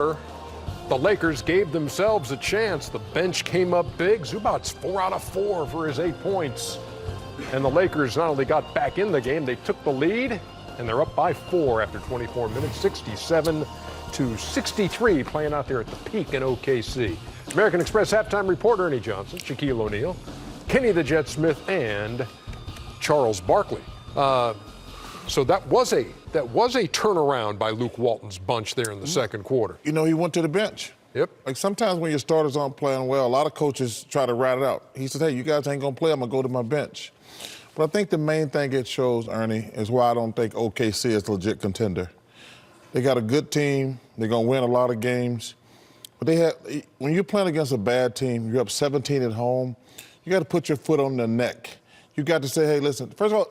The Lakers gave themselves a chance. The bench came up big. Zubac's 4 out of 4 for his 8 points. And the Lakers not only got back in the game, they took the lead, and they're up by 4 after 24 minutes, 67-63, playing out there at the Peak in OKC. American Express halftime reporter Ernie Johnson, Shaquille O'Neal, Kenny the Jet Smith, and Charles Barkley. So that was a turnaround by Luke Walton's bunch there in the second quarter. You know, he went to the bench. Yep. Like sometimes when your starters aren't playing well, a lot of coaches try to ride it out. He said, hey, you guys ain't going to play, I'm going to go to my bench. But I think the main thing it shows, Ernie, is why I don't think OKC is a legit contender. They got a good team. They're going to win a lot of games. But when you're playing against a bad team, you're up 17 at home, you got to put your foot on their neck. You got to say, hey, listen, first of all,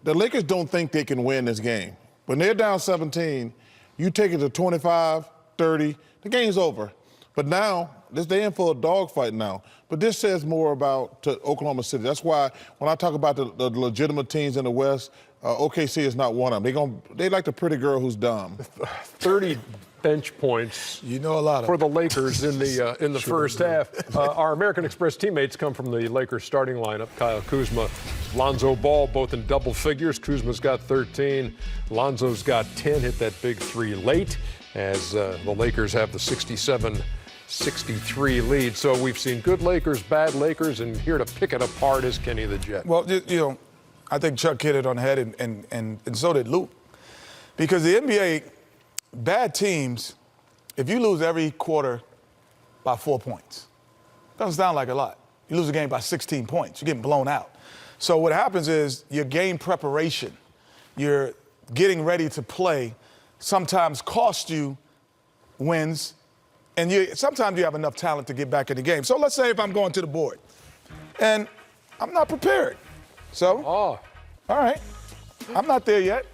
the Lakers don't think they can win this game. When they're down 17, you take it to 25, 30, the game's over. But now, they're in for a dogfight now. But this says more about Oklahoma City. That's why when I talk about the legitimate teams in the West, OKC is not one of them. They like the pretty girl who's dumb. 30 bench points. You know a lot of for the Lakers in the first half. Our American Express teammates come from the Lakers starting lineup. Kyle Kuzma, Lonzo Ball, both in double figures. Kuzma's got 13. Lonzo's got 10. Hit that big 3 late as the Lakers have the 67-63 lead. So we've seen good Lakers, bad Lakers, and here to pick it apart is Kenny the Jet. Well, you know, I think Chuck hit it on the head, and so did Luke. Because the NBA, bad teams, if you lose every quarter by 4 points, doesn't sound like a lot. You lose a game by 16 points, you're getting blown out. So what happens is your game preparation, you're getting ready to play, sometimes cost you wins, and sometimes you have enough talent to get back in the game. So let's say if I'm going to the board, and I'm not prepared. So, all right, I'm not there yet.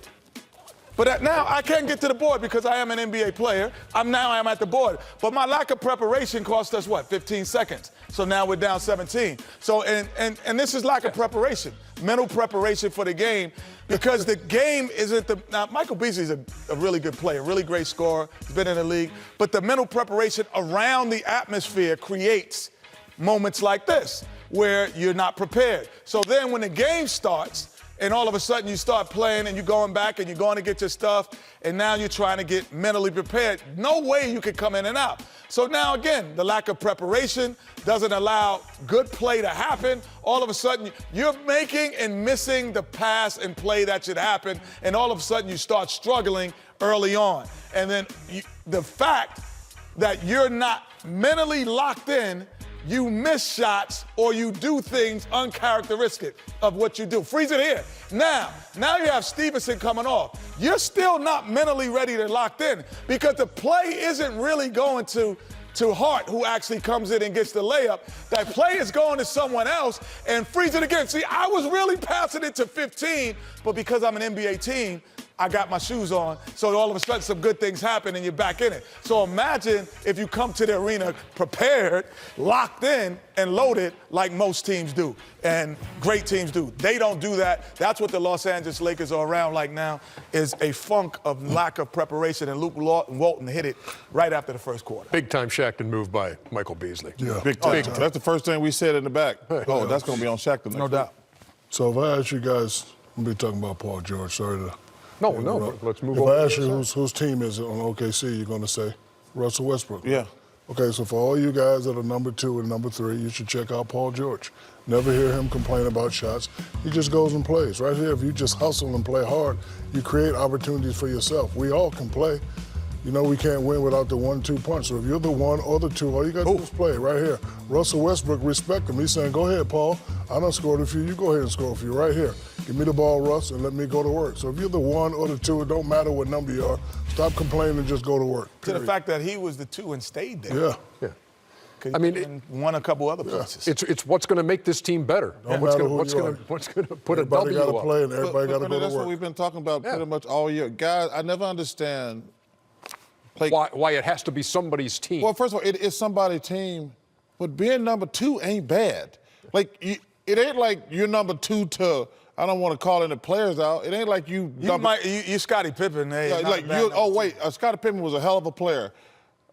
But now I can't get to the board because I am an NBA player. I'm at the board. But my lack of preparation cost us, what, 15 seconds? So now we're down 17. So, and this is lack of preparation, mental preparation for the game, because the game isn't now Michael Beasley's a really good player, really great scorer, he's been in the league, but the mental preparation around the atmosphere creates moments like this where you're not prepared. So then when the game starts, and all of a sudden you start playing and you're going back and you're going to get your stuff, and now you're trying to get mentally prepared. No way you can come in and out. So now again, the lack of preparation doesn't allow good play to happen. All of a sudden you're making and missing the pass and play that should happen, and all of a sudden you start struggling early on. And then the fact that you're not mentally locked in, you miss shots or you do things uncharacteristic of what you do. Freeze it here. Now you have Stevenson coming off. You're still not mentally ready to lock in because the play isn't really going to Hart, who actually comes in and gets the layup. That play is going to someone else, and freeze it again. See, I was really passing it to 15, but because I'm an NBA team, I got my shoes on, so all of a sudden some good things happen and you're back in it. So imagine if you come to the arena prepared, locked in, and loaded like most teams do, and great teams do. They don't do that. That's what the Los Angeles Lakers are around like now, is a funk of lack of preparation, and Luke Walton hit it right after the first quarter. Big-time Shaqtin' move by Michael Beasley. Yeah. Big time. That's the first thing we said in the back. Oh, that's going to be on Shaqtin'. No doubt. So if I ask you guys, I'm going to be talking about Paul George, sorry to... No, let's move on. If I ask you whose team is it on OKC, you're going to say Russell Westbrook. Yeah. Okay, so for all you guys that are number 2 and number 3, you should check out Paul George. Never hear him complain about shots. He just goes and plays. Right here, if you just hustle and play hard, you create opportunities for yourself. We all can play. You know we can't win without the 1-2 punch. So if you're the 1 or the 2, all you got to do is play right here. Russell Westbrook, respect him. He's saying, go ahead, Paul. I done scored a few. You go ahead and score a few right here. Give me the ball, Russ, and let me go to work. So if you're the 1 or the 2, it don't matter what number you are. Stop complaining and just go to work. To the fact that he was the 2 and stayed there. Yeah. I mean, won a couple other places. It's what's going to make this team better. What's going to put a W got to up. play and everybody got to go to work. That's what we've been talking about pretty much all year. Guys, I never understand why it has to be somebody's team. Well, first of all, it is somebody's team, but being number 2 ain't bad. Like, it ain't like you're number 2 to, I don't want to call any players out. It ain't like you Scottie Pippen. Hey, Scottie Pippen was a hell of a player.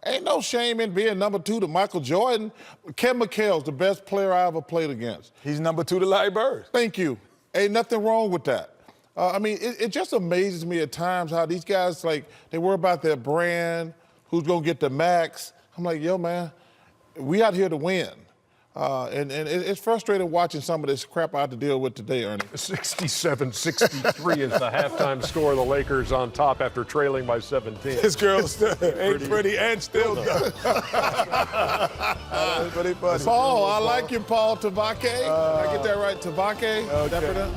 Ain't no shame in being number 2 to Michael Jordan. Ken McHale's the best player I ever played against. He's number 2 to Larry Bird. Thank you. Ain't nothing wrong with that. I mean, it just amazes me at times how these guys, like, they worry about their brand, who's going to get the max. I'm like, yo, man, we out here to win. And it's frustrating watching some of this crap I have to deal with today, Ernie. 67-63 is the halftime score. The Lakers on top after trailing by 17. This girl still ain't pretty and still done. Pretty funny. Paul, I like you, Paul Tavake. Did I get that right? Tavake? Okay. Is that for them?